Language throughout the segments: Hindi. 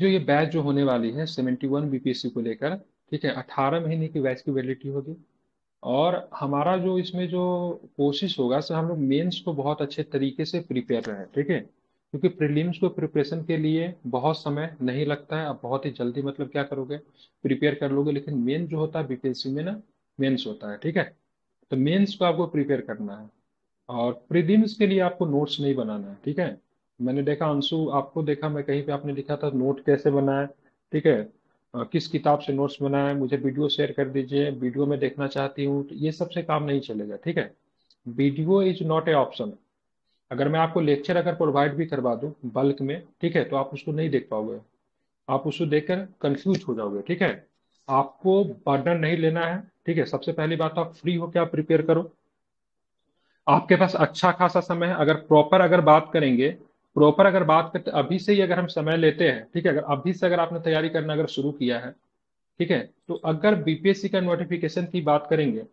जो ये बैच जो होने वाली है 71 बीपीएससी को लेकर, ठीक है, 18 महीने की बैच की वैलिडिटी होगी। और हमारा जो इसमें जो कोशिश होगा सर, हम लोग मेंस को बहुत अच्छे तरीके से प्रिपेयर रहें, ठीक है, क्योंकि प्रीलिम्स को प्रिपरेशन के लिए बहुत समय नहीं लगता है। आप बहुत ही जल्दी मतलब क्या करोगे, प्रिपेयर कर लोगे। लेकिन मेन जो होता है बीपीएससी में ना, मेंस होता है, ठीक है। तो मेंस को आपको प्रिपेयर करना है, और प्रीलिम्स के लिए आपको नोट्स नहीं बनाना है, ठीक है। मैंने देखा अंशु, आपको देखा मैं कहीं पे आपने लिखा था नोट कैसे बनाए, ठीक है, किस किताब से नोट्स बनाए, मुझे वीडियो शेयर कर दीजिए, वीडियो में देखना चाहती हूँ। तो ये सबसे काम नहीं चलेगा, ठीक है। Video is not A option. अगर मैं आपको लेक्चर अगर प्रोवाइड भी करवा दूं बल्क में, ठीक है, तो आप उसको नहीं देख पाओगे। आप उसको देखकर कंफ्यूज हो जाओगे, ठीक है। आपको बर्डन नहीं लेना है, ठीक है। सबसे पहली बात तो आप फ्री हो क्या प्रिपेयर करो। आपके पास अच्छा खासा समय है। अगर प्रॉपर अगर बात करेंगे, प्रॉपर अगर बात करते अभी से ही अगर हम समय लेते हैं, ठीक है, अगर अभी से अगर आपने तैयारी करना अगर शुरू किया है, ठीक है, तो अगर बीपीएससी का नोटिफिकेशन की बात करेंगे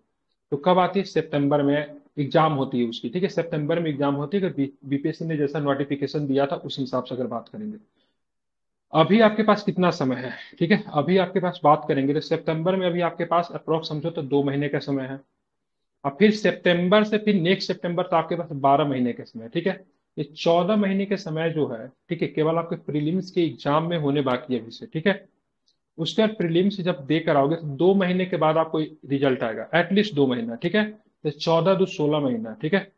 तो कब आती है, सितंबर में एग्जाम होती है उसकी, ठीक है, सितंबर में एग्जाम होती है। अगर बीपीएससी ने जैसा नोटिफिकेशन दिया था उस हिसाब से अगर बात करेंगे, अभी आपके पास कितना समय है, ठीक है, अभी आपके पास बात करेंगे तो सितंबर में अभी आपके पास अप्रोक्स समझो तो 2 महीने का समय है। और फिर सितंबर से फिर नेक्स्ट सितंबर तो आपके पास 12 महीने के समय, ठीक है। ये 14 महीने के समय जो है, ठीक है, केवल आपके प्रीलिम्स के एग्जाम में होने बाकी है अभी से, ठीक है। उसके बाद प्रीलिम्स जब दे कर आओगे तो 2 महीने के बाद आपको रिजल्ट आएगा, एटलीस्ट 2 महीना, ठीक है। तो 14 दो 16 महीना, ठीक है।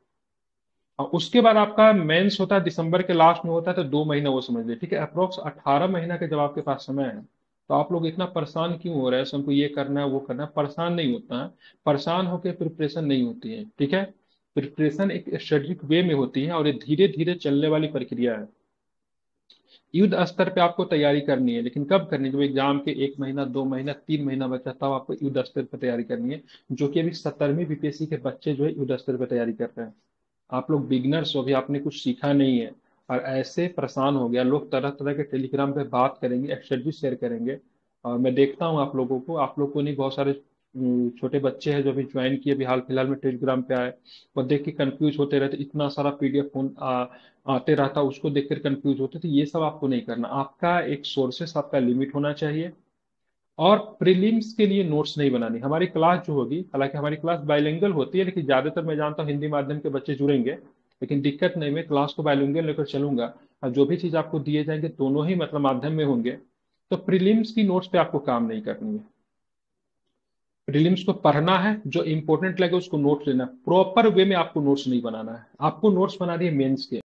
और उसके बाद आपका मेंस होता है दिसंबर के लास्ट में होता है, तो 2 महीना वो समझ लिए, ठीक है। अप्रोक्स 18 महीना के जब आपके पास समय है, तो आप लोग इतना परेशान क्यों हो रहे हैं, हमको ये करना है वो करना है, परेशान नहीं होता है। परेशान होकर प्रिपरेशन नहीं होती है, ठीक है। प्रिपरेशन एक स्ट्रेटेजिक वे में होती है, और ये धीरे धीरे चलने वाली प्रक्रिया है। युद्ध स्तर पे आपको तैयारी करनी है, लेकिन कब करनी है, जब एग्जाम के 1 महीना 2 महीना 3 महीना बचा तब आपको युद्ध स्तर पर तैयारी करनी है। जो कि अभी 17वीं बीपीएससी के बच्चे जो है युद्ध स्तर पर तैयारी कर रहे हैं। आप लोग बिगनर्स हो, अभी आपने कुछ सीखा नहीं है, और ऐसे परेशान हो गया। लोग तरह तरह के टेलीग्राम पे बात करेंगे, स्ट्रेटजी शेयर करेंगे, और मैं देखता हूँ आप लोगों को, आप लोग को नहीं, बहुत सारे छोटे बच्चे हैं जो अभी ज्वाइन किए, अभी हाल फिलहाल में टेलीग्राम पे आए, वो देख के कंफ्यूज होते रहते, इतना सारा पीडीएफ फोन आते रहता, उसको देखकर कंफ्यूज होते। तो ये सब आपको नहीं करना, आपका एक सोर्सेस आपका लिमिट होना चाहिए। और प्रीलिम्स के लिए नोट्स नहीं बनानी। हमारी क्लास जो होगी, हालांकि हमारी क्लास बाइलिंगुअल होती है, लेकिन ज्यादातर मैं जानता हूँ हिंदी माध्यम के बच्चे जुड़ेंगे, लेकिन दिक्कत नहीं, मैं क्लास को बाइलिंगुअल लेकर चलूंगा। और जो भी चीज आपको दिए जाएंगे दोनों ही मतलब माध्यम में होंगे। तो प्रीलिम्स की नोट्स पे आपको काम नहीं करनी है। प्रीलिम्स को पढ़ना है, जो इंपॉर्टेंट लगे उसको नोट्स लेना है। प्रॉपर वे में आपको नोट्स नहीं बनाना है, आपको नोट्स बना दिए मेंस के।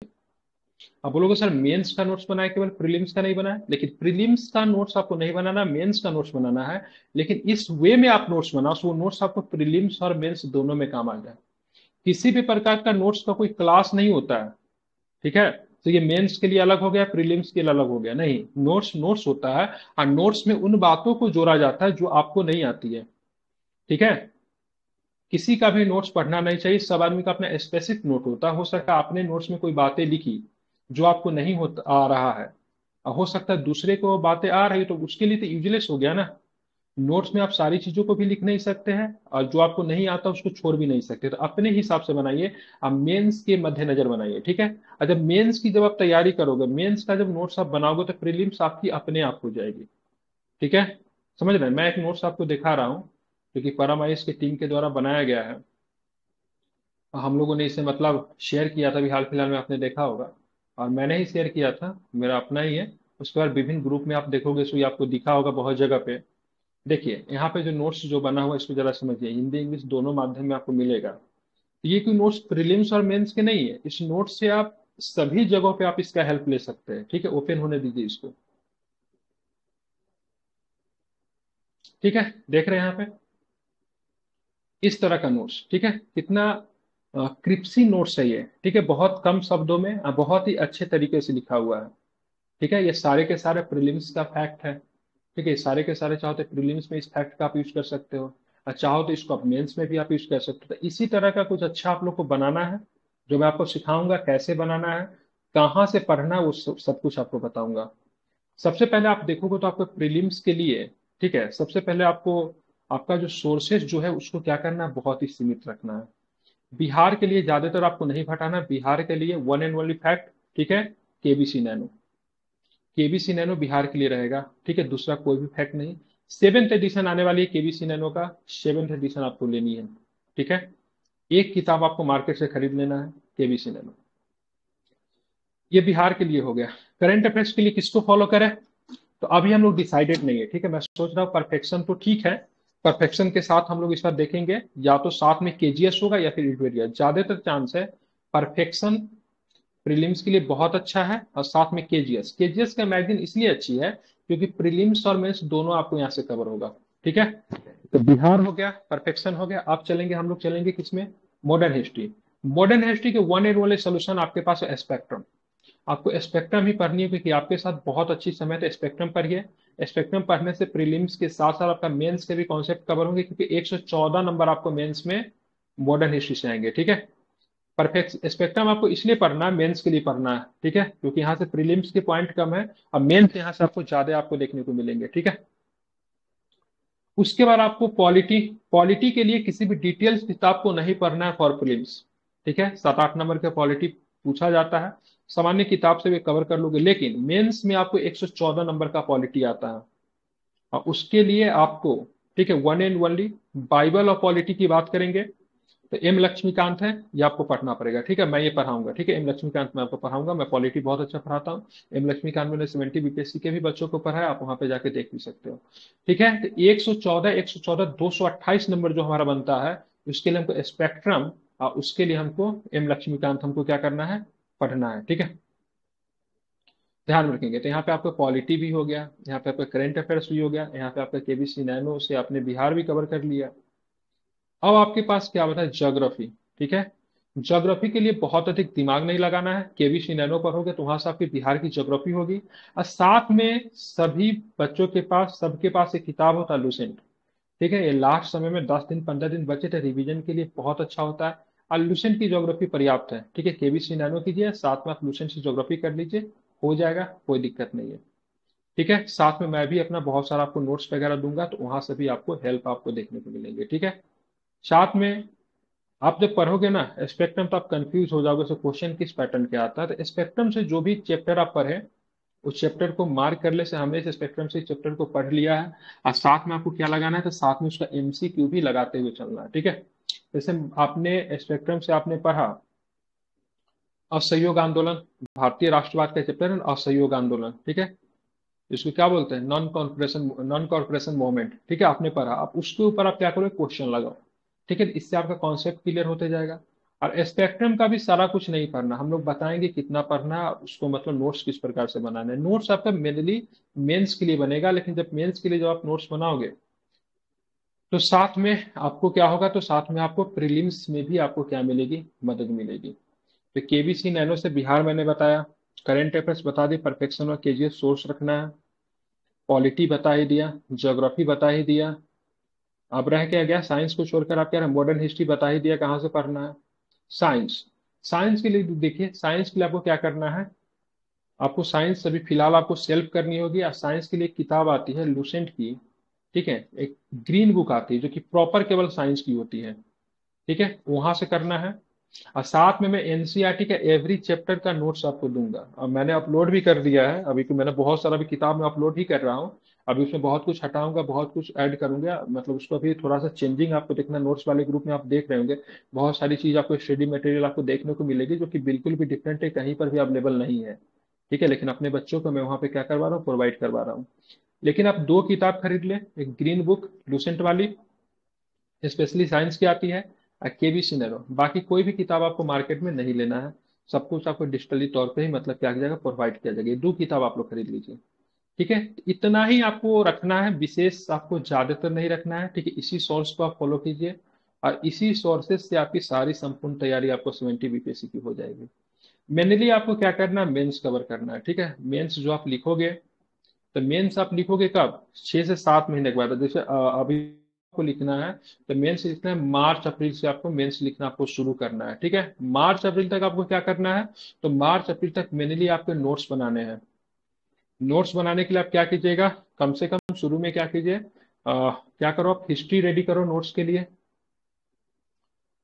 अब बोलोगे सर मेंस का नोट्स बनाए केवल प्रीलिम्स का नहीं बनाया, लेकिन प्रीलिम्स का नोट्स आपको नहीं बनाना, मेंस का नोट्स बनाना है। लेकिन इस वे में आप नोट्स बनाओ वो नोट्स आपको प्रीलिम्स और मेंस दोनों में काम आ जाए। किसी भी प्रकार का नोट्स का कोई क्लास नहीं होता है, ठीक है। तो ये मेंस के लिए अलग हो गया, प्रीलिम्स के लिए अलग हो गया, नहीं, नोट्स नोट्स होता है। और नोट्स में उन बातों को जोड़ा जाता है जो आपको नहीं आती है, ठीक है। किसी का भी नोट्स पढ़ना नहीं चाहिए, सब आदमी का अपना स्पेसिफिक नोट होता है। हो सकता है आपने नोट्स में कोई बातें लिखी जो आपको नहीं होता आ रहा है, और हो सकता है दूसरे को बातें आ रही, तो उसके लिए तो यूजलेस हो गया ना। नोट्स में आप सारी चीजों को भी लिख नहीं सकते हैं, और जो आपको नहीं आता उसको छोड़ भी नहीं सकते, तो अपने हिसाब से बनाइए। आप मेंस के मद्देनजर बनाइए, ठीक है। और जब मेंस की जब आप तैयारी करोगे, मेंस का जब नोट्स आप बनाओगे, तो प्रीलिम्स आपकी अपने आप हो जाएगी, ठीक है। समझ रहे हैं, मैं एक नोट्स आपको दिखा रहा हूँ, जो कि परम आईएएस की टीम के द्वारा बनाया गया है। हम लोगों ने इसे मतलब शेयर किया था, अभी हाल फिलहाल में आपने देखा होगा, और मैंने ही शेयर किया था, मेरा अपना ही है। उसके बाद विभिन्न ग्रुप में आप देखोगे सो ये आपको दिखा होगा बहुत जगह पे। देखिए यहाँ पे जो नोट्स जो बना हुआ है इसको जरा समझिए, हिंदी इंग्लिश दोनों माध्यम में आपको मिलेगा। तो ये कोई नोट्स प्रीलिम्स और मेंस के नहीं है, इस नोट्स से आप सभी जगहों पे आप इसका हेल्प ले सकते हैं, ठीक है। ओपन होने दीजिए इसको, ठीक है। देख रहे हैं यहाँ पे इस तरह का नोट्स, ठीक है, कितना क्रिप्सी नोट्स है ये, ठीक है, बहुत कम शब्दों में बहुत ही अच्छे तरीके से लिखा हुआ है, ठीक है। ये सारे के सारे प्रीलिम्स का फैक्ट है, ठीक है। ये सारे के सारे चाहो तो प्रीलिम्स में इस फैक्ट का आप यूज कर सकते हो, और चाहो तो इसको आप मेंस में भी आप यूज कर सकते हो। तो इसी तरह का कुछ अच्छा आप लोग को बनाना है, जो मैं आपको सिखाऊंगा कैसे बनाना है, कहाँ से पढ़ना है, वो सब कुछ आपको बताऊंगा। सबसे पहले आप देखोगे तो आपको प्रीलिम्स के लिए, ठीक है, सबसे पहले आपको आपका जो सोर्सेज जो है उसको क्या करना है, बहुत ही सीमित रखना है। बिहार के लिए ज्यादातर आपको नहीं हटाना, बिहार के लिए वन एंड ओनली फैक्ट, ठीक है, KBC nano. KBC nano Bihar के लिए रहेगा, ठीक है, दूसरा कोई भी फैक्ट नहीं। सेवेंथ एडिशन आने वाली है केबीसी नैनो का, सेवेंथ एडिशन आपको लेनी है, ठीक है। एक किताब आपको मार्केट से खरीद लेना है, केबीसी नैनो। ये बिहार के लिए हो गया। करंट अफेयर्स के लिए किसको फॉलो करें, तो अभी हम लोग डिसाइडेड नहीं है, ठीक है। मैं सोच रहा हूँ परफेक्शन तो ठीक है, परफेक्शन के साथ हम लोग इस बार देखेंगे या तो साथ में केजीएस होगा या फिर इंटीरियर, ज्यादातर चांस है परफेक्शन प्रीलिम्स के लिए बहुत अच्छा है, और साथ में केजीएस, केजीएस का मैगजीन इसलिए अच्छी है क्योंकि प्रीलिम्स और मेंस दोनों आपको यहाँ से कवर होगा, ठीक है। तो बिहार हो गया, परफेक्शन हो गया। अब चलेंगे, हम लोग चलेंगे किसमें, मॉडर्न हिस्ट्री। मॉडर्न हिस्ट्री के वन एंड ओनली सोल्यूशन आपके पास है स्पेक्ट्रम। आपको स्पेक्ट्रम ही पढ़नी है क्योंकि आपके साथ बहुत अच्छी समय तो स्पेक्ट्रम पढ़िए। स्पेक्ट्रम पढ़ने से प्रीलिम्स के साथ साथ आपका मेंस के भी कॉन्सेप्ट कवर होंगे, क्योंकि 114 नंबर आपको मेंस में मॉडर्न हिस्ट्री से आएंगे, ठीक है। परफेक्ट स्पेक्ट्रम आपको इसलिए पढ़ना है, मेंस के लिए पढ़ना है, ठीक है, क्योंकि यहाँ से प्रीलिम्स के पॉइंट कम है और मेंस यहाँ से आपको ज्यादा आपको देखने को मिलेंगे, ठीक है। उसके बाद आपको पॉलिटी, पॉलिटी के लिए किसी भी डिटेल्स किताब को नहीं पढ़ना है फॉर प्रीलिम्स, ठीक है। 7-8 नंबर का पॉलिटी पूछा जाता है, सामान्य किताब से भी कवर कर लोगे, लेकिन मेंस में आपको 114 नंबर का पॉलिटी आता है। और उसके लिए आपको, ठीक है, वन एंड ओनली बाइबल और पॉलिटी की बात करेंगे तो एम लक्ष्मीकांत है, ये आपको पढ़ना पड़ेगा, ठीक है। मैं ये पढ़ाऊंगा, ठीक है, एम लक्ष्मीकांत मैं आपको पढ़ाऊंगा, मैं पॉलिटी बहुत अच्छा पढ़ाता हूँ। एम लक्ष्मीकांत मैंने 70 बीपीएससी के भी बच्चों को पढ़ाया, आप वहां पे जाके देख भी सकते हो, ठीक है। तो 114, 228 नंबर जो हमारा बनता है, उसके लिए हमको स्पेक्ट्रम, और उसके लिए हमको एम लक्ष्मीकांत हमको क्या करना है, पढ़ना है, ठीक है। ध्यान में रखेंगे। तो यहाँ पे आपका पॉलिटी भी हो गया, यहाँ पे आपका करंट अफेयर्स भी हो गया, यहाँ पे आपका केबीसी नैनो से आपने बिहार भी कवर कर लिया। अब आपके पास क्या बता है, ज्योग्राफी, ठीक है। ज्योग्राफी के लिए बहुत अधिक दिमाग नहीं लगाना है, केवीसी नैनो पर होगे तो वहां से आपकी बिहार की ज्योग्राफी होगी। और साथ में सभी बच्चों के पास, सबके पास एक किताब होता है लूसेंट, ठीक है। ये लास्ट समय में 10 दिन 15 दिन बचे थे, रिवीजन के लिए बहुत अच्छा होता है। और लूसेंट की ज्योग्राफी पर्याप्त है, ठीक है। केवीसी नैनो कीजिए, साथ में आप लूसेंट से ज्योग्राफी कर लीजिए, हो जाएगा, कोई दिक्कत नहीं है, ठीक है। साथ में मैं भी अपना बहुत सारा आपको नोट्स वगैरह दूंगा, तो वहां से भी आपको हेल्प आपको देखने को मिलेंगे, ठीक है। साथ में आप जब पढ़ोगे ना स्पेक्ट्रम, तो आप कंफ्यूज हो जाओगे, सो क्वेश्चन किस पैटर्न के आता है। तो स्पेक्ट्रम से जो भी चैप्टर आप पढ़े, उस चैप्टर को मार्क कर ले से हमने इस स्पेक्ट्रम से चैप्टर को पढ़ लिया है, और साथ में आपको क्या लगाना है, तो साथ में उसका एमसीक्यू भी लगाते हुए चलना है, ठीक है। जैसे आपने स्पेक्ट्रम से आपने पढ़ा असहयोग आंदोलन, भारतीय राष्ट्रवाद का चैप्टर है असहयोग आंदोलन, ठीक है। इसको क्या बोलते हैं, नॉन कॉर्पोरेशन मूवमेंट, ठीक है, आपने पढ़ा। आप उसके ऊपर आप क्या करोगे, क्वेश्चन लगाओ, ठीक है। इससे आपका कॉन्सेप्ट क्लियर होते जाएगा। और स्पेक्ट्रम का भी सारा कुछ नहीं पढ़ना, हम लोग बताएंगे कितना पढ़ना है, उसको मतलब नोट्स किस प्रकार से बनाना है। नोट्स आपका मेनली मेंस के लिए बनेगा, लेकिन जब मेंस के लिए जब आप नोट्स बनाओगे तो साथ में आपको क्या होगा, तो साथ में आपको प्रीलिम्स में भी आपको क्या मिलेगी, मदद मिलेगी। तो केबीसी नैनो से बिहार मैंने बताया, करंट अफेयर्स बता दी, परफेक्शन और केजीएस सोर्स रखना है, पॉलिटी बता ही दिया, ज्योग्राफी बता ही दिया। अब रह क्या गया, साइंस को छोड़कर आप कह रहे हैं मॉडर्न हिस्ट्री बता ही दिया, कहाँ से पढ़ना है, साइंस। साइंस के लिए देखिए, साइंस के लिए आपको क्या करना है, आपको साइंस अभी फिलहाल आपको सेल्फ करनी होगी। और साइंस के लिए एक किताब आती है लूसेंट की, ठीक है, एक ग्रीन बुक आती है जो कि प्रॉपर केवल साइंस की होती है, ठीक है, वहां से करना है। और साथ में मैं एनसीईआरटी का एवरी चैप्टर का नोट्स आपको दूंगा, और मैंने अपलोड भी कर दिया है अभी, तो मैंने बहुत सारा भी किताब में अपलोड ही कर रहा हूँ। अभी उसमें बहुत कुछ हटाऊंगा, बहुत कुछ ऐड करूंगा, मतलब उसको अभी थोड़ा सा चेंजिंग आपको देखना, नोट्स वाले ग्रुप में आप देख रहे होंगे, बहुत सारी चीज आपको स्टडी मटेरियल आपको देखने को मिलेगी जो कि बिल्कुल भी डिफरेंट है, कहीं पर भी अवेलेबल नहीं है, ठीक है। लेकिन अपने बच्चों को मैं वहां पे क्या करवा रहा हूँ, प्रोवाइड करवा रहा हूँ। लेकिन आप दो किताब खरीद ले, एक ग्रीन बुक लूसेंट वाली, स्पेशली साइंस की आती है, और केबीसी नैरो, बाकी कोई भी किताब आपको मार्केट में नहीं लेना है, सब कुछ आपको डिजिटली तौर पे ही मतलब क्या किया जाएगा, प्रोवाइड किया जाएगा। ये दो किताब आप लोग खरीद लीजिए, ठीक है। इतना ही आपको रखना है, विशेष आपको ज्यादातर नहीं रखना है, ठीक है। इसी सोर्स को आप फॉलो कीजिए, और इसी सोर्सेज से आपकी सारी संपूर्ण तैयारी आपको 70 बीपीएससी की हो जाएगी। मेनली आपको क्या करना है, मेंस कवर करना है, ठीक है। मेंस जो आप लिखोगे, तो मेंस आप लिखोगे कब, 6 से 7 महीने के बाद। जैसे अभी आपको लिखना है, तो मेंस लिखना है मार्च अप्रैल से, आपको मेंस लिखना आपको शुरू करना है, ठीक है। मार्च अप्रैल तक आपको क्या करना है, तो मार्च अप्रैल तक मेनली आपके नोट्स बनाने हैं। नोट्स बनाने के लिए आप क्या कीजिएगा, कम से कम शुरू में क्या कीजिए, क्या करो, आप हिस्ट्री रेडी करो नोट्स के लिए,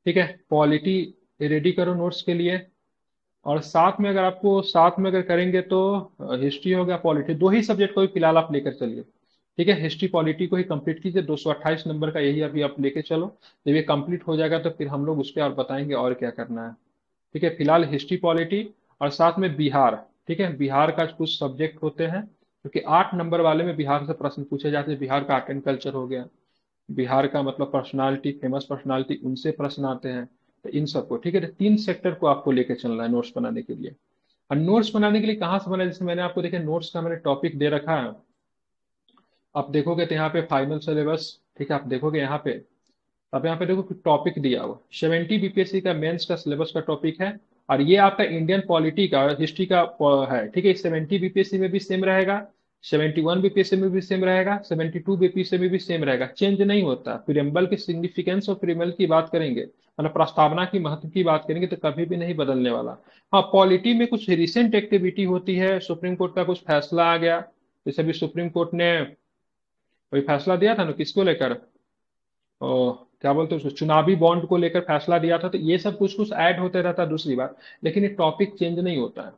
ठीक है, पॉलिटी रेडी करो नोट्स के लिए, और साथ में अगर आपको साथ में अगर करेंगे तो हिस्ट्री हो गया, पॉलिटी, दो ही सब्जेक्ट को भी फिलहाल आप लेकर चलिए। ठीक है, हिस्ट्री पॉलिटी को ही कंप्लीट कीजिए, 228 नंबर का यही अभी आप लेके चलो। जब ये कंप्लीट हो जाएगा तो फिर हम लोग उस पर और बताएंगे और क्या करना है। ठीक है, फिलहाल हिस्ट्री पॉलिटी और साथ में बिहार। ठीक है, बिहार का कुछ सब्जेक्ट होते हैं क्योंकि 8 नंबर वाले में बिहार से प्रश्न पूछे जाते हैं। बिहार का आर्ट एंड कल्चर हो गया, बिहार का मतलब पर्सनालिटी, फेमस पर्सनालिटी, उनसे प्रश्न आते हैं। तो इन सबको, ठीक है, तो 3 सेक्टर को आपको लेके चलना है नोट्स बनाने के लिए। और नोट्स बनाने के लिए कहाँ से बना, जैसे मैंने आपको, देखिए नोट्स का मैंने टॉपिक दे रखा है। आप देखोगे तो यहाँ पे फाइनल सिलेबस, ठीक है, आप देखोगे यहाँ पे, अब यहाँ पे देखो टॉपिक दिया हुआ 70 बीपीएससी का मेंस का सिलेबस का टॉपिक है। और ये आपका इंडियन पॉलिटी का, हिस्ट्री का है। ठीक है, 70 बीपीएससी में भी सेम रहेगा, 71 बीपीएससी में भी सेम रहेगा, 72 बीपीएससी में भी सेम रहेगा, चेंज नहीं होता। प्रियम्बल के सिग्निफिकेंस और प्रियम्बल की बात करेंगे, मतलब प्रस्तावना की महत्व की बात करेंगे, तो कभी भी नहीं बदलने वाला। हाँ, पॉलिटी में कुछ रिसेंट एक्टिविटी होती है, सुप्रीम कोर्ट का कुछ फैसला आ गया। जैसे अभी सुप्रीम कोर्ट ने कोई फैसला दिया था ना, किसको लेकर, क्या बोलते हैं उसको, चुनावी बॉन्ड को लेकर फैसला दिया था। तो ये सब कुछ कुछ ऐड होते रहता है, दूसरी बात, लेकिन ये टॉपिक चेंज नहीं होता है।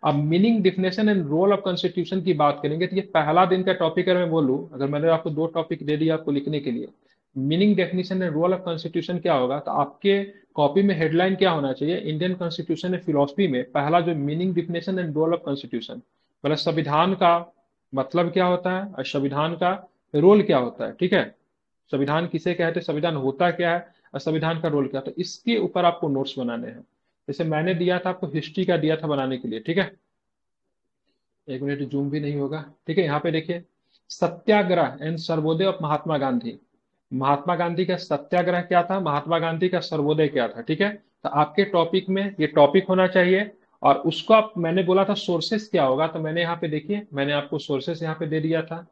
अब meaning, definition and role of constitution की बात करेंगे तो ये पहला दिन का टॉपिक अगर मैं बोलूं, अगर मैंने आपको 2 टॉपिक दे दिया आपको लिखने के लिए, meaning, definition and role of constitution क्या होगा, तो आपके कॉपी में हेडलाइन क्या होना चाहिए, इंडियन कॉन्स्टिट्यूशन एंड फिलोसफी में पहला जो meaning, definition and role of constitution, मतलब संविधान का मतलब क्या होता है और संविधान का रोल क्या होता है। ठीक है, संविधान किसे कहते हैं, संविधान होता क्या है, और संविधान का रोल क्या होता है, इसके ऊपर आपको नोट्स बनाने हैं। जैसे मैंने दिया था आपको, हिस्ट्री का दिया था बनाने के लिए। ठीक है, 1 मिनट, जूम भी नहीं होगा। ठीक है, यहाँ पे देखिए, सत्याग्रह एंड सर्वोदय ऑफ महात्मा गांधी। महात्मा गांधी का सत्याग्रह क्या था, महात्मा गांधी का सर्वोदय क्या था। ठीक है, तो आपके टॉपिक में ये टॉपिक होना चाहिए। और उसको आप, मैंने बोला था सोर्सेस क्या होगा, तो मैंने यहाँ पे देखिए, मैंने आपको सोर्सेस यहाँ पे दे दिया था।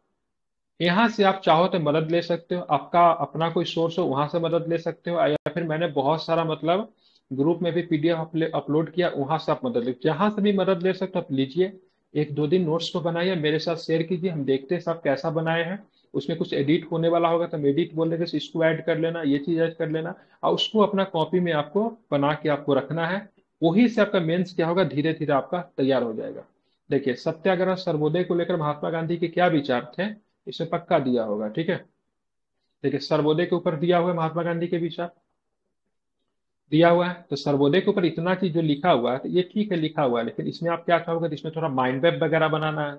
यहाँ से आप चाहो तो मदद ले सकते हो, आपका अपना कोई सोर्स हो वहां से मदद ले सकते हो, या फिर मैंने बहुत सारा मतलब ग्रुप में भी पीडीएफ अपलोड किया, वहां से आप मदद ले, जहां से भी मदद ले सकते हो आप लीजिए। 1-2 दिन नोट्स को बनाइए, मेरे साथ शेयर कीजिए, हम देखते हैं सब कैसा बनाए हैं। उसमें कुछ एडिट होने वाला होगा तो हम एडिट बोल देंगे, इसको ऐड कर लेना, ये चीज ऐड कर लेना, और उसको अपना कॉपी में आपको बना के आपको रखना है। वही से आपका मेंस क्या होगा, धीरे धीरे आपका तैयार हो जाएगा। देखिए, सत्याग्रह सर्वोदय को लेकर महात्मा गांधी के क्या विचार थे, इसमें पक्का दिया होगा। ठीक है, देखिए सर्वोदय के ऊपर दिया हुआ है महात्मा गांधी के विचार, दिया हुआ है। तो सर्वोदय के ऊपर इतना चीज जो लिखा हुआ है, तो ये ठीक है लिखा हुआ है, लेकिन इसमें आप क्या चाहोगे, तो इसमें थोड़ा माइंड मैप वगैरह बनाना है।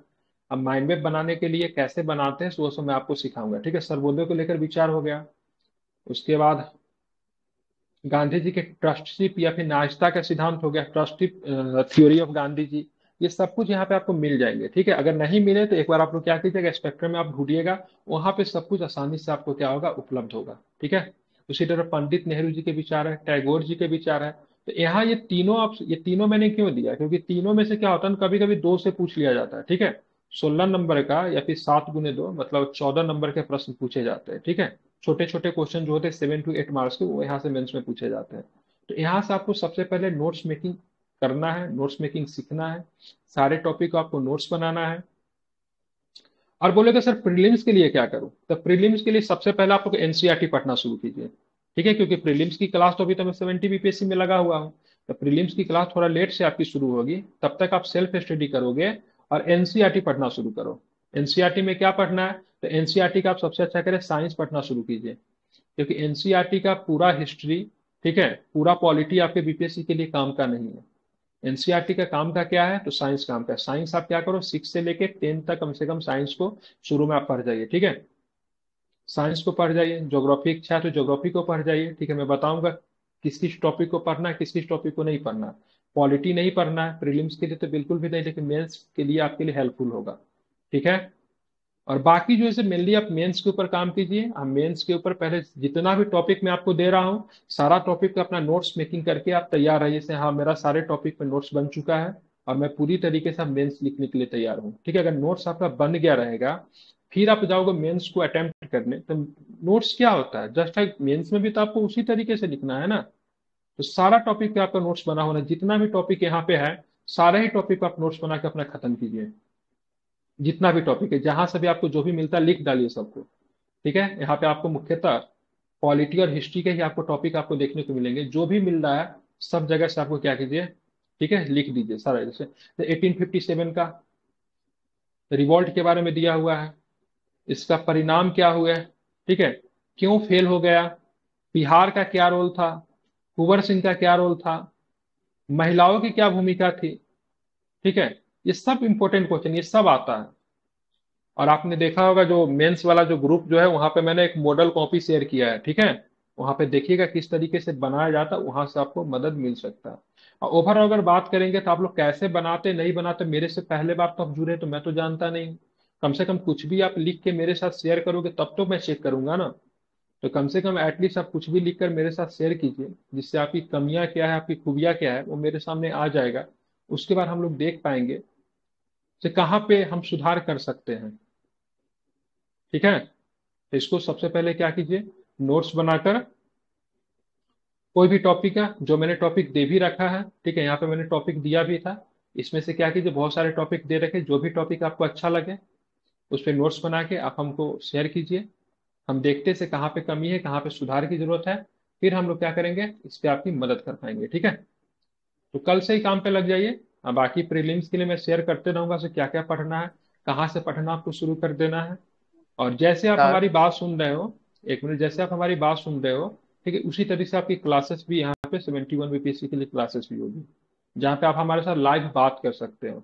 अब माइंड मैप बनाने के लिए कैसे बनाते हैं, वो सब मैं आपको सिखाऊंगा। ठीक है, सर्वोदय को लेकर विचार हो गया। उसके बाद गांधी जी के ट्रस्टशिप या फिर नागरिकता का सिद्धांत हो गया, ट्रस्टशिप थ्योरी ऑफ गांधी जी। ये सब कुछ यहाँ पे आपको मिल जाएंगे। ठीक है, अगर नहीं मिले तो एक बार आप लोग क्या कीजिएगा, स्पेक्ट्रम में आप ढूंढिएगा, वहां पे सब कुछ आसानी से आपको क्या होगा, उपलब्ध होगा। ठीक है, उसी तरह पंडित नेहरू जी के विचार है, टैगोर जी के विचार है। तो यहाँ ये तीनों, आप ये तीनों मैंने क्यों दिया, क्योंकि तीनों में से क्या होता है, कभी कभी 2 से पूछ लिया जाता है। ठीक है, 16 नंबर का या फिर 7 × 2 मतलब 14 नंबर के प्रश्न पूछे जाते हैं। ठीक है, छोटे छोटे क्वेश्चन जो होते हैं 7 to 8 मार्क्स के, वो यहाँ से मेंस में पूछे जाते हैं। तो यहाँ से आपको सबसे पहले नोट्स मेकिंग करना है, नोट्स मेकिंग सीखना है, सारे टॉपिक को आपको नोट्स बनाना है। और बोलेगा सर प्रीलिम्स के लिए क्या करूं, तो प्रीलिम्स के लिए सबसे पहले आप लोग एनसीईआरटी पढ़ना शुरू कीजिए। ठीक है, क्योंकि प्रीलिम्स की क्लास तो अभी तो मैं 70 बीपीएससी में लगा हुआ हूँ, तो प्रीलिम्स की क्लास थोड़ा लेट से आपकी शुरू होगी, तब तक आप सेल्फ स्टडी करोगे और एनसीईआरटी पढ़ना शुरू करो। एनसीईआरटी में क्या पढ़ना है, तो एनसीईआरटी का आप सबसे अच्छा करें साइंस पढ़ना शुरू कीजिए, क्योंकि एनसीईआरटी का पूरा हिस्ट्री, ठीक है, पूरा पॉलिटी आपके बीपीएससी के लिए काम का नहीं है। एनसीईआरटी का काम का क्या है, तो साइंस काम का है। साइंस आप क्या करो, 6 से लेके 10 तक कम से कम साइंस को शुरू में आप पढ़ जाइए। ठीक है, साइंस को पढ़ जाइए, ज्योग्राफी इच्छा है तो ज्योग्राफी को पढ़ जाइए। ठीक है, मैं बताऊंगा किस किस टॉपिक को पढ़ना है, किस किस टॉपिक को नहीं पढ़ना है। पॉलिटी नहीं पढ़ना है प्रीलिम्स के लिए तो बिल्कुल भी नहीं, लेकिन मेंस के लिए आपके लिए हेल्पफुल होगा। ठीक है, और बाकी जो है मेनली आप मेंस के ऊपर काम कीजिए। आप मेंस के ऊपर पहले जितना भी टॉपिक मैं आपको दे रहा हूँ, सारा टॉपिक का अपना नोट्स मेकिंग करके आप तैयार रहिए से, हाँ मेरा सारे टॉपिक पे नोट्स बन चुका है और मैं पूरी तरीके से मेंस लिखने के लिए तैयार हूँ। ठीक है, अगर नोट्स आपका बन गया रहेगा, फिर आप जाओगे मेंस को अटेम्प्ट करने, तो नोट्स क्या होता है, जस्ट लाइक मेंस में भी तो आपको उसी तरीके से लिखना है ना। तो सारा टॉपिक पे आपका नोट्स बना होना, जितना भी टॉपिक यहाँ पे है, सारे ही टॉपिक पे आप नोट्स बना के अपना खत्म कीजिए। जितना भी टॉपिक है, जहां से भी आपको जो भी मिलता है लिख डालिए सबको। ठीक है, यहाँ पे आपको मुख्यतः पॉलिटी और हिस्ट्री के ही आपको टॉपिक आपको देखने को मिलेंगे, जो भी मिल रहा है सब जगह से आपको क्या कीजिए, ठीक है, लिख दीजिए सारा। जैसे 1857 का रिवॉल्ट के बारे में दिया हुआ है, इसका परिणाम क्या हुआ है, ठीक है, क्यों फेल हो गया, बिहार का क्या रोल था, कुंवर सिंह का क्या रोल था, महिलाओं की क्या भूमिका थी, ठीक है। ये सब इंपॉर्टेंट क्वेश्चन, ये सब आता है। और आपने देखा होगा जो मेंस वाला जो ग्रुप जो है, वहां पे मैंने एक मॉडल कॉपी शेयर किया है, ठीक है। वहां पे देखिएगा किस तरीके से बनाया जाता है, वहां से आपको मदद मिल सकता है। और ओवरऑल अगर बात करेंगे तो आप लोग कैसे बनाते नहीं बनाते, मेरे से पहले बार तो आप जुड़े तो मैं तो जानता नहीं। कम से कम कुछ भी आप लिख के मेरे साथ शेयर करोगे तब तो मैं चेक करूंगा ना। तो कम से कम एटलीस्ट आप कुछ भी लिखकर मेरे साथ शेयर कीजिए, जिससे आपकी कमियां क्या है, आपकी खूबियां क्या है, वो मेरे सामने आ जाएगा। उसके बाद हम लोग देख पाएंगे कि कहाँ पे हम सुधार कर सकते हैं, ठीक है। तो इसको सबसे पहले क्या कीजिए, नोट्स बनाकर कोई भी टॉपिक है, जो मैंने टॉपिक दे भी रखा है, ठीक है, यहाँ पे मैंने टॉपिक दिया भी था। इसमें से क्या कीजिए, बहुत सारे टॉपिक दे रखे, जो भी टॉपिक आपको अच्छा लगे उस पर नोट्स बना के आप हमको शेयर कीजिए। हम देखते से कहाँ पे कमी है, कहाँ पे सुधार की जरूरत है, फिर हम लोग क्या करेंगे, इस पे आपकी मदद कर पाएंगे, ठीक है। तो कल से ही काम पे लग जाइए। अब बाकी प्रीलिम्स के लिए मैं शेयर करते रहूंगा से क्या क्या पढ़ना है, कहाँ से पढ़ना आपको शुरू कर देना है। और जैसे आप सर। हमारी बात सुन रहे हो, एक मिनट, जैसे आप हमारी बात सुन रहे हो, ठीक है, उसी तरीके से आपकी क्लासेस भी यहाँ पे 71 बीपीएससी के लिए क्लासेस भी होगी, जहाँ पे आप हमारे साथ लाइव बात कर सकते हो,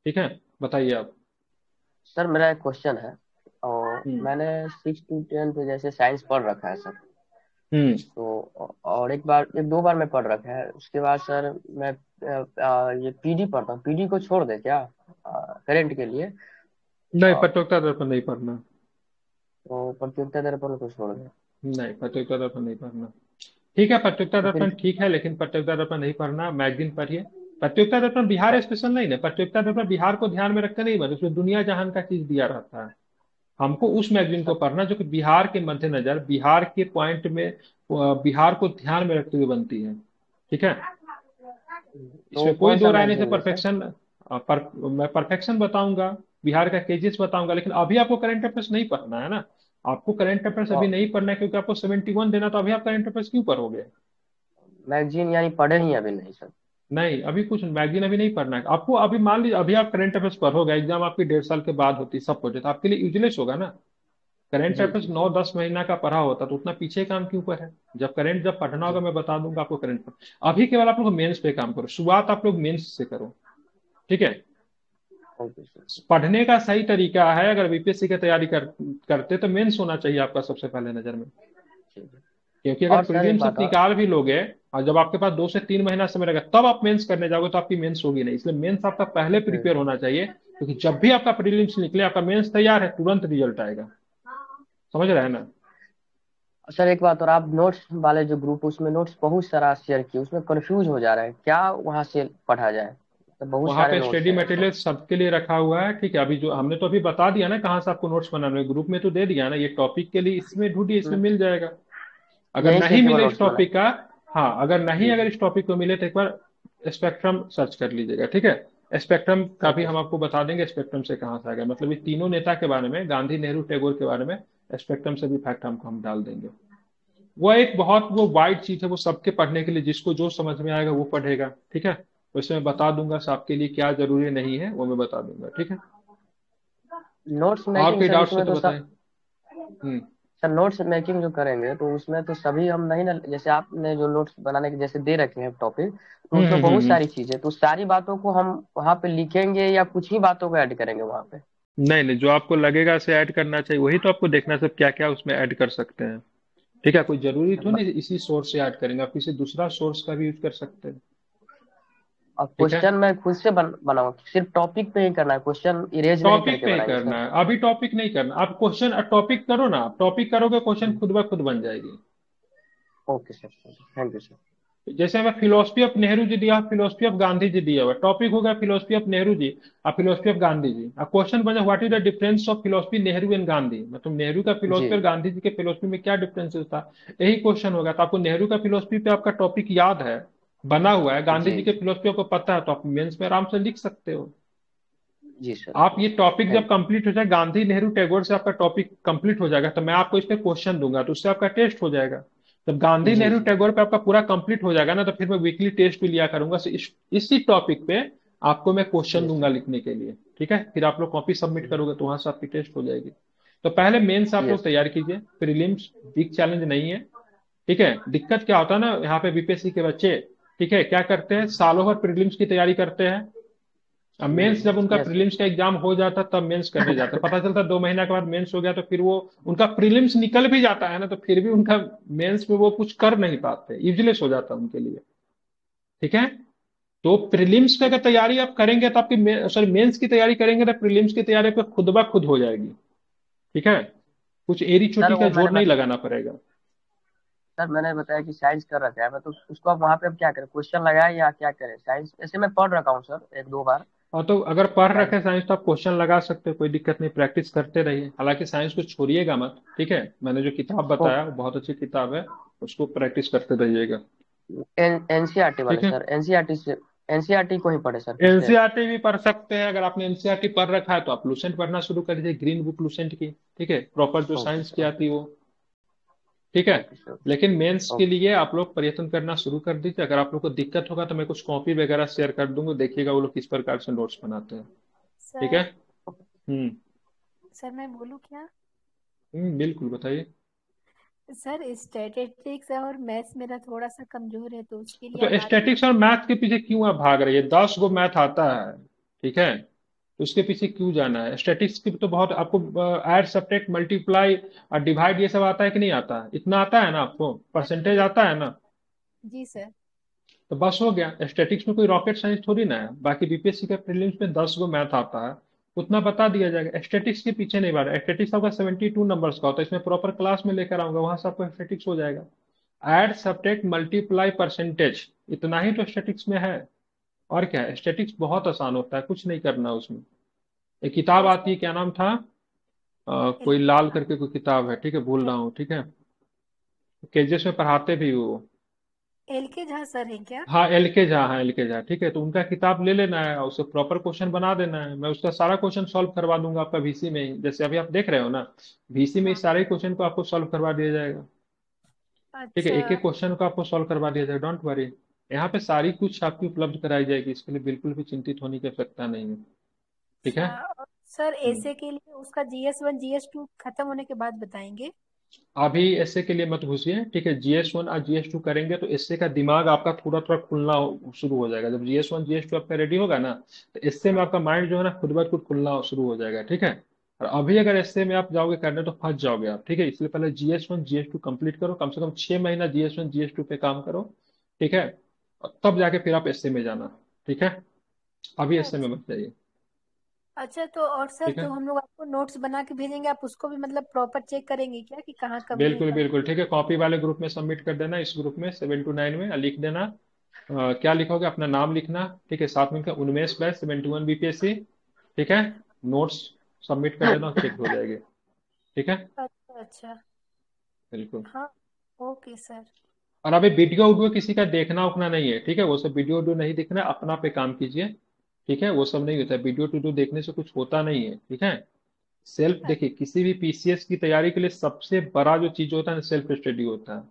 ठीक है। बताइए आप। सर मेरा एक क्वेश्चन है, और हम्म। मैंने 6 to 10 जैसे साइंस पढ़ रखा है सर। हम्म। तो और एक दो बार मैं पढ़ रखा है, उसके बाद सर मैं ये पीडी पढ़ता हूँ। पीडी को छोड़ दे क्या करेंट के लिए? नहीं, और प्रतियोगिता दर्पण नहीं पढ़ना। तो प्रतियोगिता दर्पण को छोड़ दे। नहीं, प्रतियोगिता दर्पण नहीं पढ़ना। ठीक है, प्रतियोगिता तो फिर दर्पण ठीक है, लेकिन प्रतियोगिता दर्पण नहीं पढ़ना, मैगजीन पढ़िए। प्रतियोगिता दर्पण बिहार स्पेशल नहीं ना, प्रतियोगिता दर्पण बिहार को ध्यान में रखकर नहीं बने, उसमें दुनिया जहान का चीज दिया रहता है। हमको उस मैगजीन को पढ़ना जो कि बिहार के मद्देनजर, बिहार के पॉइंट में, बिहार को ध्यान में रखते हुए बनती है, ठीक है। तो इसमें कोई कौन सा दो राय नहीं से मैगजीन में सर? परफेक्शन, मैं परफेक्शन बताऊंगा, बिहार का केजीएस बताऊंगा, लेकिन अभी आपको करंट अफेयर्स नहीं पढ़ना है ना। आपको करंट अफेयर्स अभी तो नहीं पढ़ना है क्योंकि आपको 71 देना, तो अभी आप करंट अफेयर्स क्यों पढ़ोगे। मैगजीन यानी पढ़े ही अभी नहीं सर? नहीं, अभी कुछ मैगजीन अभी नहीं पढ़ना है आपको। अभी मान लीजिए अभी आप करंट अफेयर्स पढ़ोगे, एग्जाम आपकी 1.5 साल के बाद होती, सब कुछ तो आपके लिए यूजलेस होगा ना। करंट जी अफेयर्स जी नौ जी। 10 महीना का पढ़ा होता तो उतना पीछे काम क्यों पर है। जब पढ़ना होगा जी। मैं बता दूंगा आपको करंट पर। अभी केवल आप लोग मेंस पे काम करो, शुरुआत आप लोग मेंस से करो, ठीक है। Okay sir. पढ़ने का सही तरीका है, अगर बीपीएससी की तैयारी करते तो मेंस होना चाहिए आपका सबसे पहले नजर में। ठीक है। क्योंकि अगर और सर एक प्रीलिम्स आप बात और। निकाल भी लोगे और जब आपके पास 2 से 3 महीना समय रहेगा तब आप मेंस करने जाओगे तो आपकी मेंस होगी नहीं, इसलिए मेंस आपका पहले प्रिपेयर होना चाहिए, क्योंकि जब भी आपका प्रीलिम्स निकले आपका मेंस तैयार है, तुरंत रिजल्ट आएगा। समझ रहे हैं ना। सर एक बात और, आप नोट्स वाले जो ग्रुप, उसमें नोट्स बहुत सारा शेयर किए, उसमें कंफ्यूज हो जा रहा है, क्या वहां से पढ़ा जाए? तो बहुत वहां सारे पे नोट्स स्टडी हैं तो। मटेरियल सबके लिए रखा हुआ है, ठीक है। अभी जो हमने तो अभी बता दिया ना कहाँ से आपको नोट्स बनाना है, ग्रुप में तो दे दिया ना, ये टॉपिक के लिए इसमें ढूंढिए, इसमें उसमें मिल जाएगा। अगर यहीं से नहीं केवल मिले इस नोट्स बनाए। टॉपिक का, हाँ, अगर नहीं, जी अगर जी। इस टॉपिक को मिले तो एक बार स्पेक्ट्रम सर्च कर लीजिएगा, ठीक है। स्पेक्ट्रम का भी ओके हम सर। आपको बता देंगे स्पेक्ट्रम से कहाँ से आ गया, मतलब ये तीनों नेता के बारे में, गांधी नेहरू टैगोर के बारे में स्पेक्ट्रम से भी फैक्ट हमको हम डाल देंगे। वो एक बहुत वो वाइड चीज है, वो सबके पढ़ने के लिए, जिसको जो समझ में आएगा वो पढ़ेगा, ठीक है। तो इसमें बता दूंगा सब आपके लिए क्या जरूरी नहीं है, वो मैं बता दूंगा, ठीक है। नोट्स और मेकिंग कोई सर, डाउट्स हो उसमें तो तो बताएं। सब। हम्म। सर नोट्स मेकिंग जो करेंगे तो उसमें तो सभी हम नहीं ना, जैसे आपने जो नोट्स बनाने के जैसे दे रखे हैं टॉपिक, तो उसमें बहुत हम्म। सारी चीजें, तो सारी बातों को हम वहां पे लिखेंगे या कुछ ही बातों को ऐड करेंगे वहां पे? नहीं नहीं, जो आपको लगेगा से ऐड करना चाहिए वही तो आपको देखना है, सब क्या क्या उसमें ऐड कर सकते हैं, ठीक है। कोई जरूरी तो नहीं इसी सोर्स से ऐड करेंगे, आप किसी दूसरा सोर्स का भी यूज कर सकते हैं, और ठीक है। क्वेश्चन मैं खुद से बनाऊँ, सिर्फ टॉपिक पे ही करना है, क्वेश्चन इरेज नहीं टॉपिक करके पे ही बनाएंगे करना सर? है, अभी टॉपिक नहीं करना, आप क्वेश्चन टॉपिक करो ना, आप टॉपिक करोगे क्वेश्चन जी। खुद ब खुद बन जाएगी। Okay sir, thank you sir. जैसे हमें फिलोसफी ऑफ नेहरू जी दिया, फिलोसफी ऑफ गांधी जी दिया हुआ, टॉपिक होगा फिलोसफी ऑफ नेहरू जी और फिलोसफी ऑफ गांधी जी। अब क्वेश्चन बना what is the difference of philosophy Nehru and Gandhi, मतलब नेहरू का जी फिलोसफी और गांधी जी के फिलोसफी में क्या डिफरेंसेस था, यही क्वेश्चन होगा। तो आपको नेहरू का फिलोसफी पे आपका टॉपिक याद है, बना हुआ है, गांधी जी जी के जी। फिलोसफी को पता है, तो आप मेंस में आराम से लिख सकते हो। जी सर। आप ये टॉपिक जब थैंक। कंप्लीट हो जाए, गांधी नेहरू टैगोर से आपका टॉपिक कंप्लीट हो जाएगा, तो मैं आपको इस पे क्वेश्चन दूंगा, तो उससे आपका टेस्ट हो जाएगा। जब गांधी जी नेहरू जी। टैगोर पे आपका पूरा कंप्लीट हो जाएगा ना, तो फिर मैं वीकली टेस्ट भी लिया करूंगा। इसी टॉपिक पे आपको मैं क्वेश्चन यस दूंगा सर। लिखने के लिए, ठीक है? फिर आप लोग कॉपी सबमिट करोगे तो वहां से आपकी टेस्ट हो जाएगी। तो पहले मेंस आप लोग यस तैयार कीजिए, प्रीलिम्स बिग चैलेंज नहीं है, ठीक है? दिक्कत क्या होता है ना, यहाँ पे बीपीएससी के बच्चे, ठीक है, क्या करते हैं, सालों भर प्रीलिम्स की तैयारी करते हैं। अब मेंस जब उनका यस प्रीलिम्स का एग्जाम हो जाता तब मेंस करने जाता, पता चलता 2 महीना के बाद मेंस हो गया, तो फिर वो उनका प्रीलिम्स निकल भी जाता है ना, तो फिर भी उनका मेंस में वो कुछ कर नहीं पाते, यूजलेस हो जाता है उनके लिए, ठीक है? तो प्रीलिम्स का अगर तैयारी आप करेंगे तो आपकी सॉरी मेंस की तैयारी करेंगे तो प्रीलिम्स की तैयारी आपको खुद ब खुद हो जाएगी, ठीक है? कुछ एरी सर, चोटी का वो जोर मैंने नहीं लगाना पड़ेगा। सर मैंने बताया कि साइंस कर रखा है मैं, तो उसको अब वहाँ पे अब क्या करें, क्वेश्चन लगाए या क्या करें? साइंस ऐसे मैं पढ़ रखा हूँ सर, एक दो बार और तो अगर पढ़ साइंस। रखे साइंस तो आप क्वेश्चन लगा सकते हो, कोई दिक्कत नहीं, प्रैक्टिस करते रहिए। हालांकि साइंस को छोड़िएगा मत, ठीक है? मैंने जो किताब बताया वो बहुत अच्छी किताब है, उसको प्रैक्टिस करते रहिएगा, एनसीईआरटी वाले ठीक है? सर, एनसीईआरटी से एनसीईआरटी को ही पढ़े सर किससे? एनसीईआरटी भी पढ़ सकते हैं, अगर आपने एनसीईआरटी पढ़ रखा है तो आप लुसेंट पढ़ना शुरू कर दीजिए, ग्रीन बुक लुसेंट की, ठीक है, प्रॉपर जो ओके साइंस सर, की ओके। आती है वो, ठीक है? Okay sir. लेकिन मेंस के ओके। लिए आप लोग प्रयत्न करना शुरू कर दीजिए। अगर आप लोग को दिक्कत होगा तो मैं कुछ कॉपी वगैरह शेयर कर दूंगा, देखिएगा वो लोग किस प्रकार से नोट्स बनाते हैं, ठीक है? सर। हम्म। सर मैं बोलूँ क्या? बिल्कुल बताइए। सर स्टैटिस्टिक्स और मैथ्स मेरा थोड़ा सा कमजोर है, तो उसके लिए तो आप आगे स्टैटिक्स और मैथ के पीछे क्यों आप भाग रही है? 10 गो मैथ आता है, ठीक है? तो उसके पीछे क्यों जाना है? स्टैटिक्स की तो बहुत आपको ऐड सब्ट्रैक्ट मल्टीप्लाई और डिवाइड ये सब आता है कि नहीं आता है? इतना आता है ना आपको, सर परसेंटेज ये। आता है ना? जी सर। तो बस हो गया, स्टैटिक्स में कोई रॉकेट साइंस थोड़ी ना है। बाकी बीपीएससी के प्रीलिम्स में 10 गो मैथ आता है, उतना बता दिया जाएगा। स्टैटिक्स के पीछे नहीं बढ़ा, स्टैटिक्स आपका 72 नंबर्स का होता है, इसमें प्रॉपर क्लास में लेकर आऊंगा, वहां से आपको स्टैटिक्स हो जाएगा। ऐड सब्ट्रैक्ट मल्टीप्लाई परसेंटेज, इतना ही तो स्टैटिक्स में है। और क्या है, स्टैटिक्स बहुत आसान होता है, कुछ नहीं करना उसमें। एक किताब तो आती है, सर क्या नाम था, एल कोई लाल करके कोई किताब है, ठीक है, भूल रहा हूँ, ठीक है, केजेस में पढ़ाते भी वो। एल के झा सर है क्या? हाँ एल के झा, हाँ एल के झा, ठीक है, तो उनका किताब ले लेना है और उसे प्रॉपर क्वेश्चन बना देना है, मैं उसका सारा क्वेश्चन सॉल्व करवा दूंगा आपका वीसी में ही, जैसे अभी आप देख रहे हो ना, वीसी में ही हाँ। सारे क्वेश्चन को आपको सॉल्व करवा दिया जाएगा, ठीक है? अच्छा। एक एक क्वेश्चन को आपको सॉल्व करवा दिया जाएगा, डोंट वरी। यहाँ पे सारी कुछ आपकी उपलब्ध कराई जाएगी, इसके लिए बिल्कुल भी चिंतित होने की आवश्यकता नहीं है, ठीक है? अच्छा। और सर हम्म। ऐसे के लिए उसका GS1 GS2 खत्म होने के बाद बताएंगे? अभी एसए के लिए मत घुसिए, ठीक है? जीएस 1 और जीएस 2 करेंगे तो एसए का दिमाग आपका थोड़ा थोड़ा खुलना शुरू हो जाएगा। जब जीएस 1 जीएस 2 आपका रेडी होगा ना, तो एसए में आपका माइंड जो है ना खुद ब खुद खुलना शुरू हो जाएगा, ठीक है? और अभी अगर एसए में आप जाओगे करने तो फंस जाओगे आप, ठीक है? इसलिए पहले जीएस 1 जीएस 2 कंप्लीट करो, कम से कम 6 महीना जीएस 1 जीएस 2 पे काम करो, ठीक है? और तब जाके फिर आप एसए में जाना, ठीक है? अभी एसए में अच्छा। मत जाइए, अच्छा, तो और सर ठीक है? जो हम लोग आपको नोट्स बना के भेजेंगे, आप उसको भी मतलब प्रॉपर चेक करेंगे क्या कि कहाँ कमी है बिल्कुल कम? बिल्कुल, ठीक है, कॉपी वाले ग्रुप में सबमिट कर देना, इस ग्रुप में 7 to 9 में लिख देना। क्या लिखोगे, अपना नाम लिखना, ठीक है, साथ में लिखा उन्मेष बैच 71 बीपीएससी, ठीक है? नोट्स सबमिट कर देना, चेक हो जाएगी, ठीक है? अच्छा अच्छा। बिल्कुल। हाँ। Okay sir. और अभी वीडियो वीडियो किसी का देखना उखना नहीं है, ठीक है? वो सब वीडियो वीडियो नहीं देखना है, अपना पे काम कीजिए, ठीक है? वो सब नहीं होता है, वीडियो वीडियो देखने से कुछ होता नहीं है, ठीक है? सेल्फ देखिए, किसी भी पीसीएस की तैयारी के लिए सबसे बड़ा जो चीज होता है ना, सेल्फ स्टडी होता है।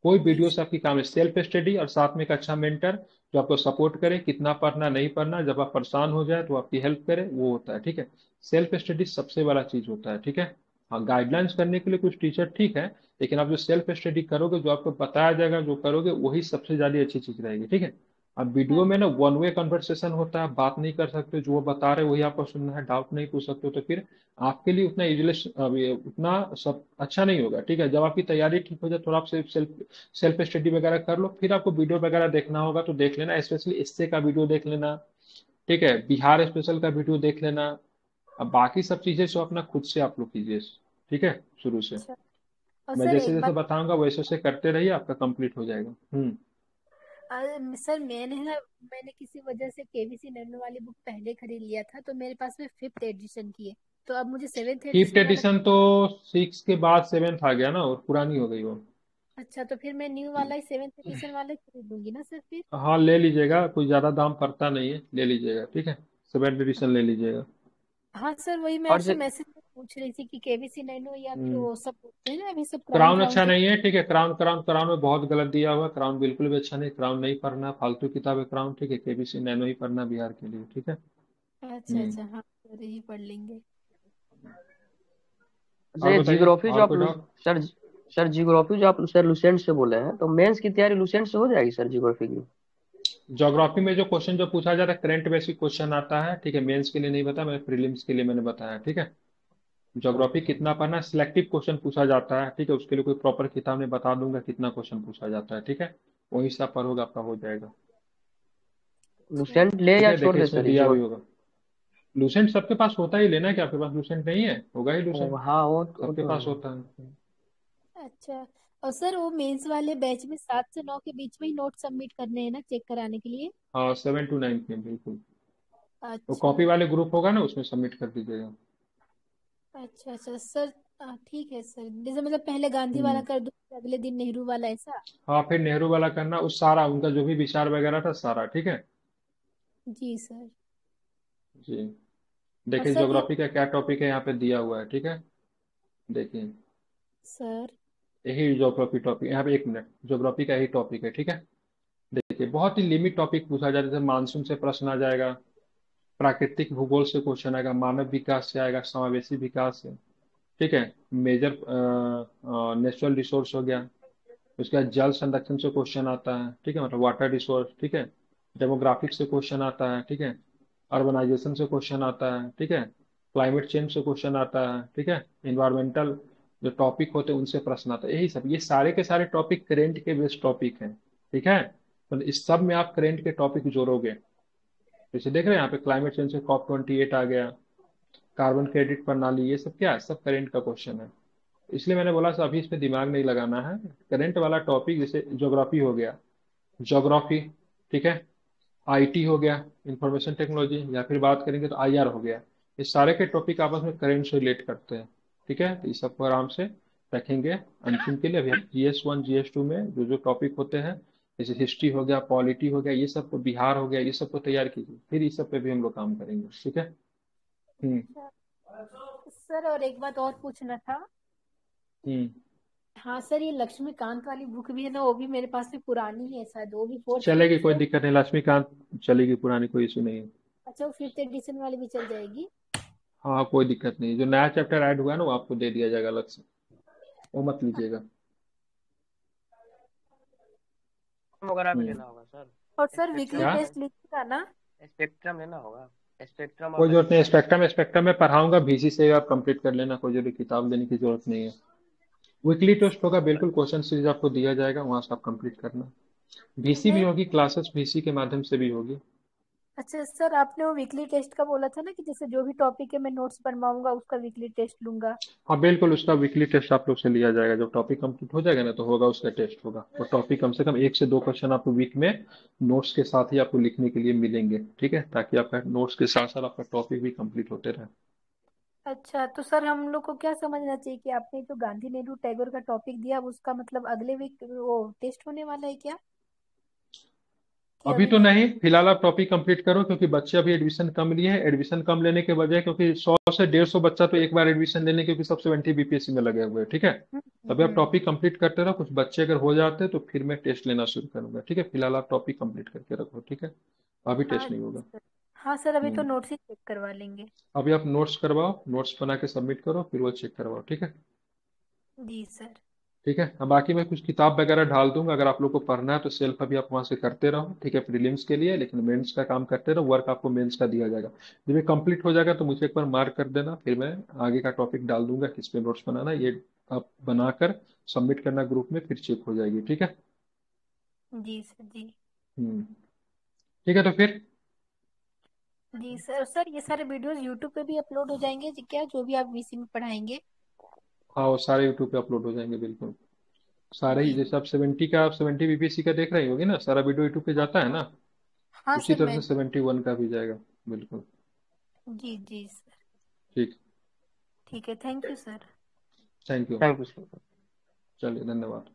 कोई जी वीडियो सर। से आपकी काम है, सेल्फ स्टडी और साथ में एक अच्छा मेंटर जो आपको सपोर्ट करे, कितना पढ़ना नहीं पढ़ना, जब आप परेशान हो जाए तो आपकी हेल्प करे, वो होता है, ठीक है? सेल्फ स्टडी सबसे बड़ा चीज होता है, ठीक है? हाँ, गाइडलाइंस करने के लिए कुछ टीचर ठीक है, लेकिन आप जो सेल्फ स्टडी करोगे, जो आपको बताया जाएगा जो करोगे, वही सबसे ज्यादा अच्छी चीज रहेगी, ठीक है? अब वीडियो में ना वन वे कन्वर्सेशन होता है, बात नहीं कर सकते, जो वो बता रहे वही आपको सुनना है, डाउट नहीं पूछ सकते, तो फिर आपके लिए उतना यूजलेस, उतना सब अच्छा नहीं होगा, ठीक है? जब आपकी तैयारी ठीक हो जाए, थोड़ा आप सेल्फ स्टडी वगैरह कर लो, फिर आपको वीडियो वगैरह देखना होगा तो देख लेना, स्पेशली इससे का वीडियो देख लेना, ठीक है? बिहार स्पेशल का वीडियो देख लेना। अब बाकी सब चीजें जो अपना खुद से आप लोग कीजिए, ठीक है, शुरू से। अच्छा। और मैं सर जैसे एक जैसे बात। बताऊंगा वैसे वैसे करते रहिए, आपका कंप्लीट हो जाएगा। सर मैंने किसी वजह से केवीसी नैनो वाली बुक पहले खरीद लिया था, तो मेरे पास में 5th एडिशन की है। तो अब मुझे 7th फिफ्थ एडिशन वाला। एडिशन तो 6 के बाद 7th आ गया ना, और पुरानी हो गई वो। अच्छा, तो फिर मैं न्यू वाला ही 7th एडिशन वाला ही खरीद लूंगी ना सर फिर? हाँ ले लीजिएगा, कोई ज्यादा दाम पड़ता नहीं है, ले लीजिएगा, ठीक है? 7th एडिशन ले लीजिएगा। हाँ सर, वही मैं और आपसे जो मैसेज में पूछ रही थी कि केबीसी नैनो या फिर हम्म। वो सब बोलते हैं ना अभी सब क्राउन क्राउन क्राउन अच्छा के। नहीं है, ठीक है। क्राउन क्राउन क्राउन में बहुत गलत दिया हुआ है। क्राउन बिल्कुल भी अच्छा नहीं, क्राउन नहीं पढ़ना, फालतू किताब है क्राउन, ठीक है। केबीसी नैनो ही पढ़ना बिहार के लिए, ठीक है। अच्छा हम्म। अच्छा, हाँ सर यही पढ़ लेंगे। अच्छा और ये बताइए, जियोग्राफी जो और आप कोई डाउट? सर सर जियोग्राफी जो आप सर लुसेंट से बोले हैं, तो मेंस की तैयारी लुसेंट से हो जाएगी सर जियोग्राफी की? ज्योग्राफी में जो क्वेश्चन जो पूछा जाता है करंट बेसिक क्वेश्चन आता है, ठीक है। मेंस के लिए नहीं बताया मैंने, प्रीलिम्स के लिए मैंने बताया, ठीक है। ज्योग्राफी अच्छा। कितना पढ़ना, सिलेक्टिव क्वेश्चन पूछा जाता है, ठीक है। उसके लिए कोई प्रॉपर किताब में बता दूंगा कितना क्वेश्चन पूछा जाता है, ठीक है। वही हिसाब पर होगा, आपका हो जाएगा, अच्छा लुसेंट ले ठीक या है। छोड़ देखिए दे इसमें सर ये दिया भी होगा। लूसेंट सबके पास होता ही, लेना है क्या, आपके पास लूसेंट नहीं है, होगा ही लूसेंट, हाँ वो सबके तो पास है। होता है। अच्छा। और सर वो मेंस वाले बैच में 7 से 9 के बीच में ही नोट सबमिट करने हैं ना चेक कराने के लिए? हाँ 7 to 9 में बिल्कुल। वो अच्छा कॉपी वाले ग्रुप होगा ना, उसमें सबमिट कर दीजिएगा। अच्छा अच्छा सर। ठीक है सर, जैसे मतलब पहले गांधी वाला हम्म। कर दूं फिर अगले दिन नेहरू वाला, ऐसा? हाँ फिर नेहरू वाला करना, उस सारा उनका जो भी विचार वगैरह था सारा, ठीक है। जी सर। जी। और देखिए सर ये ज्योग्राफी का क्या टॉपिक है यहाँ पे दिया हुआ है, ठीक है। देखिए सर। यही ज्योग्राफी टॉपिक यहाँ पे, 1 मिनट, ज्योग्राफी का यही टॉपिक है, ठीक है। देखिए बहुत ही लिमिट टॉपिक पूछा जाता है, जैसे मानसून से प्रश्न आ जाएगा, प्राकृतिक भूगोल से क्वेश्चन आएगा, मानव विकास से आएगा, समावेशी विकास से, ठीक है। मेजर नेचुरल रिसोर्स हो गया, उसके बाद जल संरक्षण से क्वेश्चन आता है, ठीक है, मतलब वाटर रिसोर्स, ठीक है। डेमोग्राफिक से क्वेश्चन आता है, ठीक है। अर्बनाइजेशन से क्वेश्चन आता है, ठीक है। क्लाइमेट चेंज से क्वेश्चन आता है, ठीक है। इन्वायरमेंटल जो टॉपिक होते हैं उनसे प्रश्न आता है, यही सब, ये सारे के सारे टॉपिक करेंट के बेस्ड टॉपिक हैं, ठीक है। तो इस सब में आप करेंट के टॉपिक जोड़ोगे। जैसे देख रहे हैं यहाँ पे क्लाइमेट चेंज से COP 28 आ गया, कार्बन क्रेडिट प्रणाली, ये सब क्या है, सब करेंट का क्वेश्चन है। इसलिए मैंने बोला सर अभी इस पे दिमाग नहीं लगाना है। करंट वाला टॉपिक जैसे ज्योग्राफी हो गया, ज्योग्राफी, ठीक है। आईटी हो गया, इंफॉर्मेशन टेक्नोलॉजी, या फिर बात करेंगे तो आईआर हो गया। ये सारे के टॉपिक आपस में करंट से रिलेट करते हैं, ठीक है। तो इस सबको आराम से रखेंगे अंतिम के लिए। अभी आप GS 1 GS 2 में जो जो टॉपिक होते हैं, जैसे हिस्ट्री हो गया, पॉलिटी हो गया, ये सब को, बिहार हो गया, ये सब को तैयार कीजिए, फिर इस सब पे भी हम लोग काम करेंगे, ठीक है। हम्म। अच्छा सर, और एक बात और पूछना था। हम्म। हाँ सर, ये लक्ष्मीकांत वाली बुक भी है ना, वो भी मेरे पास में पुरानी है शायद, वो भी फोर्थ चलेगी, कोई फोर्थ। दिक्कत नहीं, लक्ष्मीकांत चलेगी पुरानी, कोई इशू नहीं है। अच्छा, वो 5th एडिशन वाली भी चल जाएगी? हाँ कोई दिक्कत नहीं, जो नया चैप्टर ऐड हुआ है ना वो आपको दे दिया जाएगा अलग से, वो मत लीजिएगा। वगैरह भी हम्म। लेना होगा सर? और सर वीकली स्पेक्ट्रम क्या? टेस्ट लिखिएगा ना? स्पेक्ट्रम लेना होगा? स्पेक्ट्रम और कोई जरूरत नहीं, स्पेक्ट्रम स्पेक्ट्रम में पढ़ाऊंगा, VC से आप कंप्लीट कर लेना, कोई जरूरी किताब लेने की जरूरत नहीं है। वीकली टेस्ट होगा बिल्कुल, क्वेश्चन सीरीज आपको दिया जाएगा, वहां से आप कंप्लीट करना। VC भी नहीं। होगी, क्लासेस VC के माध्यम से भी होगी। अच्छा सर, आपने वो वीकली टेस्ट का बोला था ना कि जैसे जो भी टॉपिक है मैं नोट्स बनवाऊंगा उसका वीकली टेस्ट लूंगा। हाँ बिल्कुल, उसका वीकली टेस्ट आप लोग से लिया जाएगा, जब टॉपिक कंप्लीट हो जाएगा ना तो होगा उसका टेस्ट होगा। वो टॉपिक कम से कम 1 से 2 क्वेश्चन आपको वीक में नोट्स के साथ ही आपको लिखने के लिए मिलेंगे, ठीक है, ताकि आपका नोट्स के साथ साथ आपका टॉपिक भी कंप्लीट होते रहे। अच्छा, तो सर हम लोग को क्या समझना चाहिए कि आपने जो गांधी नेहरू टैगोर का टॉपिक दिया उसका मतलब अगले वीक वो टेस्ट होने वाला है क्या, कि अभी अभी तो नहीं? नहीं, फिलहाल आप टॉपिक कंप्लीट करो, क्योंकि बच्चे अभी एडमिशन कम लिए हैं। एडमिशन कम लेने के वजह, क्योंकि 100 से 150 बच्चा तो एक बार एडमिशन लेने, क्योंकि सब 70 BPSC में लगे हुए हैं, ठीक है। तभी आप हम्म। टॉपिक कंप्लीट करते रहो, कुछ बच्चे अगर हो जाते हैं तो फिर मैं टेस्ट लेना शुरू करूंगा, ठीक है। फिलहाल आप टॉपिक कंप्लीट करके रखो, ठीक है। अभी हाँ टेस्ट नहीं होगा। सर। हाँ सर, अभी तो हम्म। नोट्स ही चेक करवा लेंगे। अभी आप नोट्स करवाओ, नोट्स बना के सबमिट करो, फिर वो चेक करवाओ, ठीक है। जी सर। ठीक है। अब बाकी मैं कुछ किताब वगैरह डाल दूंगा, अगर आप लोग को पढ़ना है तो सेल्फ अभी आप वहां से करते रहो, ठीक है, प्रीलिम्स के लिए। लेकिन मेंस का काम करते रहो, वर्क आपको मेंस का दिया जाएगा। जब ये कंप्लीट हो जाएगा तो मुझे एक बार मार्क कर देना, फिर मैं आगे का टॉपिक डाल दूंगा, किस पे नोट्स बनाना है, ये आप बनाकर सबमिट करना ग्रुप में, फिर चेक हो जाएगी, ठीक है। जी सर। जी। हम्म। ठीक है तो फिर। जी सर। सर ये सारे वीडियोस यूट्यूब पे भी अपलोड हो जाएंगे जी क्या, जो भी आप वीसी में पढ़ाएंगे? हाँ वो सारे यूट्यूब पे अपलोड हो जाएंगे बिल्कुल, सारे ही। जी। जैसे आप 70 का, आप 70 BPSC का देख रही होगी ना, सारा वीडियो यूट्यूब पे जाता है ना, हाँ उसी सर तरह मैं। से 71 का भी जाएगा, बिल्कुल। जी जी सर। ठीक। ठीक है, thank you sir. Thank you. Thank you sir. चलिए धन्यवाद।